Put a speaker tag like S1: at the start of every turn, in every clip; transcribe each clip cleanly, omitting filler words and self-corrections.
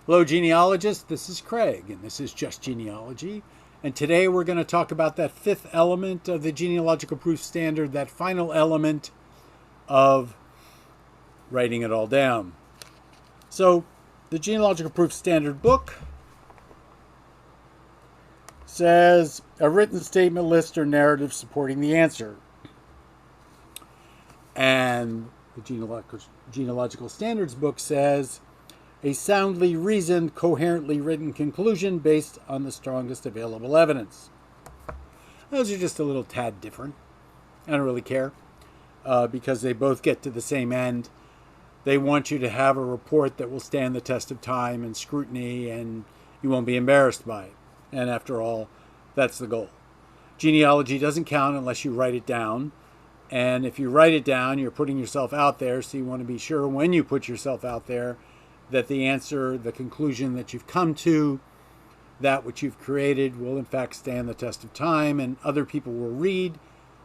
S1: Hello, genealogists. This is Craig, and this is Just Genealogy. And today we're going to talk about that fifth element of the Genealogical Proof Standard, that final element of writing it all down. So, the Genealogical Proof Standard book says a written statement, list, or narrative supporting the answer. And the Genealogical Standards book says a soundly reasoned, coherently written conclusion based on the strongest available evidence. Those are just a little tad different. I don't really care because they both get to the same end. They want you to have a report that will stand the test of time and scrutiny, and you won't be embarrassed by it. And after all, that's the goal. Genealogy doesn't count unless you write it down. And if you write it down, you're putting yourself out there, so you want to be sure when you put yourself out there that the answer, the conclusion that you've come to, that which you've created will in fact stand the test of time, and other people will read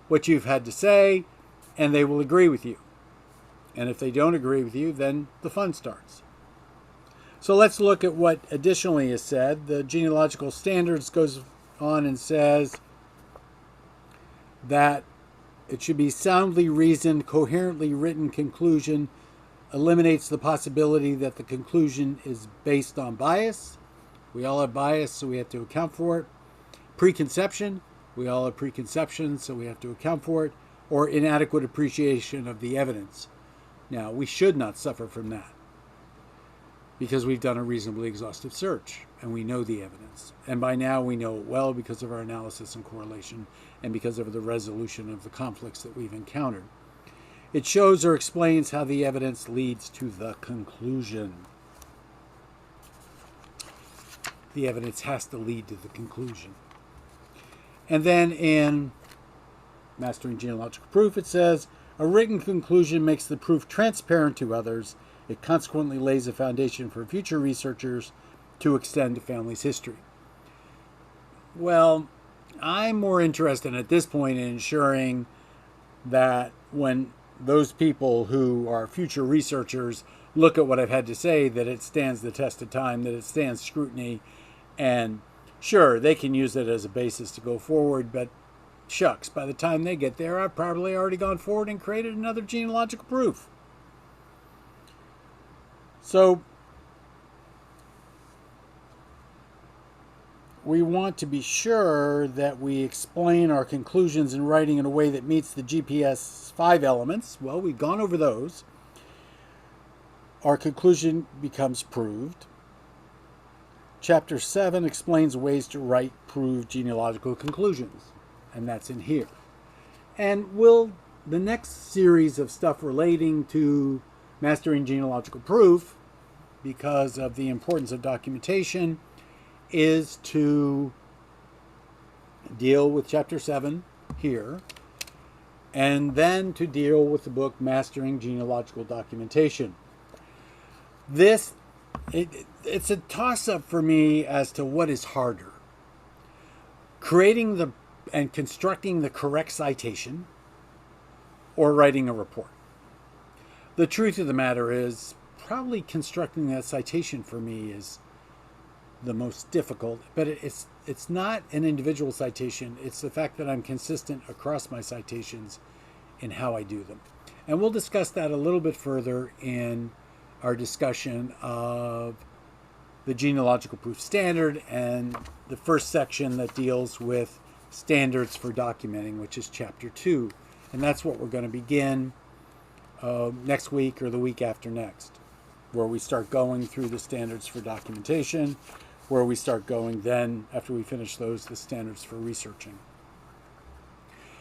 S1: what you've had to say and they will agree with you. And if they don't agree with you, then the fun starts. So let's look at what additionally is said. The Genealogical Standards goes on and says that it should be soundly reasoned, coherently written conclusion, eliminates the possibility that the conclusion is based on bias. We all have bias, so we have to account for it. Preconception, we all have preconceptions, so we have to account for it. Or inadequate appreciation of the evidence. Now, we should not suffer from that because we've done a reasonably exhaustive search and we know the evidence. And by now we know it well because of our analysis and correlation and because of the resolution of the conflicts that we've encountered. It shows or explains how the evidence leads to the conclusion. The evidence has to lead to the conclusion. And then in Mastering Genealogical Proof, it says, a written conclusion makes the proof transparent to others. It consequently lays a foundation for future researchers to extend a family's history. Well, I'm more interested at this point in ensuring that when those people who are future researchers look at what I've had to say, that it stands the test of time, that it stands scrutiny, and sure, they can use it as a basis to go forward, but shucks, by the time they get there, I've probably already gone forward and created another genealogical proof. So we want to be sure that we explain our conclusions in writing in a way that meets the GPS 5 elements. Well, we've gone over those. Our conclusion becomes proved. Chapter 7 explains ways to write proved genealogical conclusions, and that's in here. And the next series of stuff relating to mastering genealogical proof, because of the importance of documentation, is to deal with Chapter 7 here, and then to deal with the book Mastering Genealogical Documentation. It's a toss-up for me as to what is harder. Creating and constructing the correct citation or writing a report. The truth of the matter is probably constructing that citation for me is the most difficult, but it's not an individual citation. It's the fact that I'm consistent across my citations in how I do them. And we'll discuss that a little bit further in our discussion of the Genealogical Proof Standard and the first section that deals with standards for documenting, which is Chapter 2. And that's what we're going to begin next week or the week after next, where we start going through the standards for documentation, where we start going then, after we finish those, the standards for researching.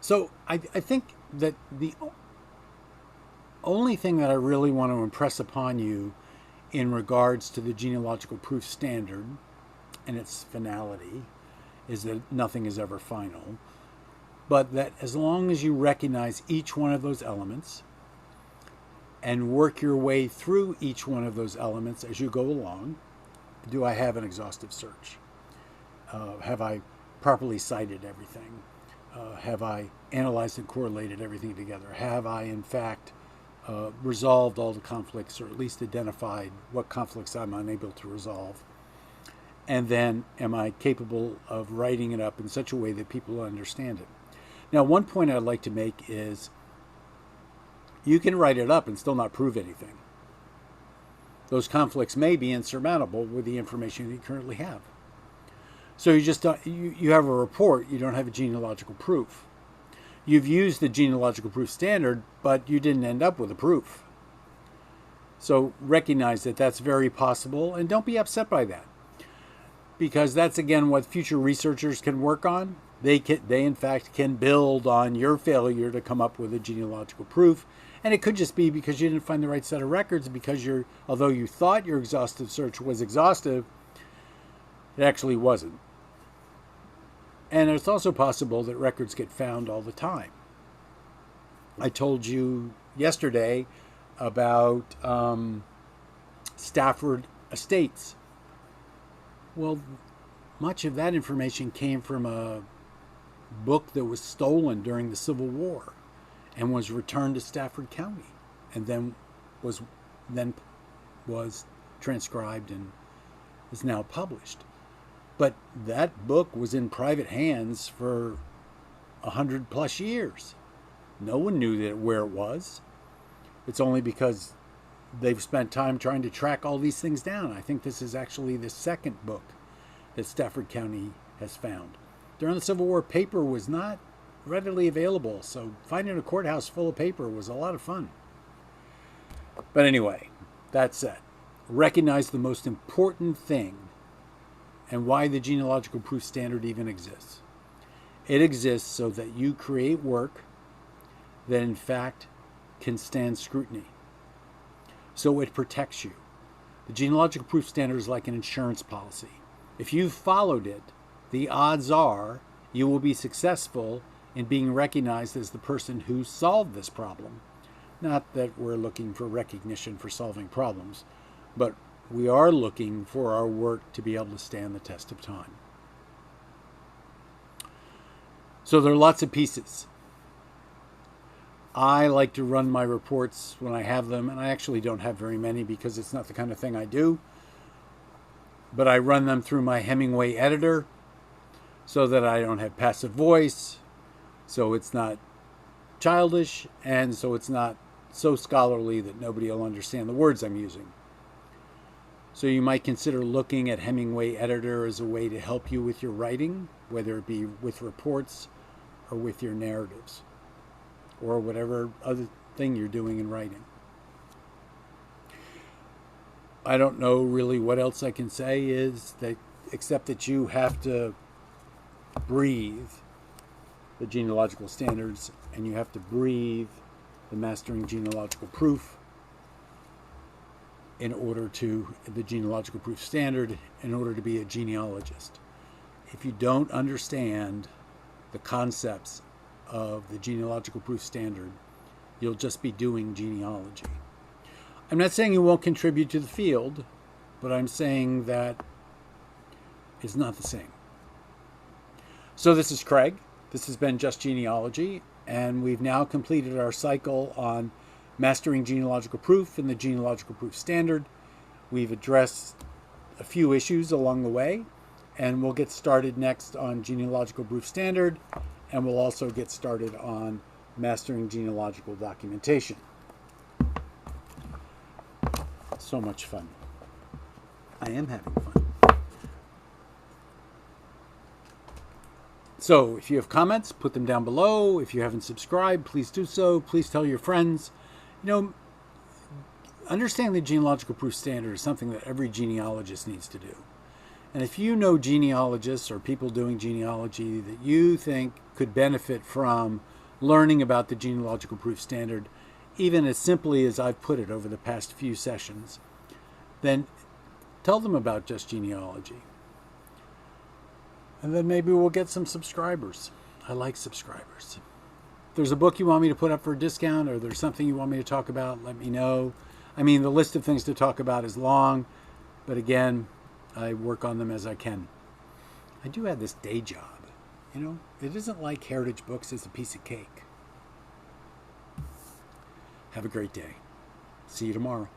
S1: So I think that the only thing that I really want to impress upon you in regards to the Genealogical Proof Standard and its finality is that nothing is ever final, but that as long as you recognize each one of those elements and work your way through each one of those elements as you go along, do I have an exhaustive search? Have I properly cited everything? Have I analyzed and correlated everything together? Have I, in fact, resolved all the conflicts, or at least identified what conflicts I'm unable to resolve? And then am I capable of writing it up in such a way that people understand it? Now, one point I'd like to make is you can write it up and still not prove anything. Those conflicts may be insurmountable with the information that you currently have. So you just don't, you have a report, you don't have a genealogical proof. You've used the genealogical proof standard, but you didn't end up with a proof. So recognize that that's very possible, and don't be upset by that, because that's again what future researchers can work on. They in fact can build on your failure to come up with a genealogical proof, and it could just be because you didn't find the right set of records, because although you thought your exhaustive search was exhaustive, it actually wasn't. And it's also possible that records get found all the time. I told you yesterday about Stafford Estates. Well, much of that information came from a book that was stolen during the Civil War and was returned to Stafford County, and then was transcribed and is now published. But that book was in private hands for 100+ years. No one knew where it was. It's only because they've spent time trying to track all these things down. I think this is actually the second book that Stafford County has found. During the Civil War, paper was not readily available, so finding a courthouse full of paper was a lot of fun. But anyway, that said, recognize the most important thing and why the genealogical proof standard even exists. It exists so that you create work that in fact can stand scrutiny. So it protects you. The genealogical proof standard is like an insurance policy. If you've followed it, the odds are you will be successful in being recognized as the person who solved this problem. Not that we're looking for recognition for solving problems, but we are looking for our work to be able to stand the test of time. So there are lots of pieces. I like to run my reports when I have them, and I actually don't have very many because it's not the kind of thing I do. But I run them through my Hemingway editor so that I don't have passive voice, so it's not childish, and so it's not so scholarly that nobody will understand the words I'm using. So you might consider looking at Hemingway editor as a way to help you with your writing, whether it be with reports or with your narratives, or whatever other thing you're doing in writing. I don't know really what else I can say except that you have to breathe the genealogical standards, and you have to breathe the Mastering Genealogical Proof the genealogical proof standard in order to be a genealogist. If you don't understand the concepts of the genealogical proof standard, you'll just be doing genealogy. I'm not saying you won't contribute to the field, but I'm saying that it's not the same. So this is Craig. This has been Just Genealogy, and we've now completed our cycle on Mastering Genealogical Proof and the Genealogical Proof Standard. We've addressed a few issues along the way, and we'll get started next on Genealogical Proof Standard, and we'll also get started on Mastering Genealogical Documentation. So much fun. I am having fun. So if you have comments, put them down below. If you haven't subscribed, please do so. Please tell your friends. Understanding the genealogical proof standard is something that every genealogist needs to do. And if you know genealogists or people doing genealogy that you think could benefit from learning about the genealogical proof standard, even as simply as I've put it over the past few sessions, then tell them about Just Genealogy. And then maybe we'll get some subscribers. I like subscribers. If there's a book you want me to put up for a discount, or there's something you want me to talk about, let me know. I mean, the list of things to talk about is long, but again, I work on them as I can. I do have this day job. It isn't like Heritage Books is a piece of cake. Have a great day. See you tomorrow.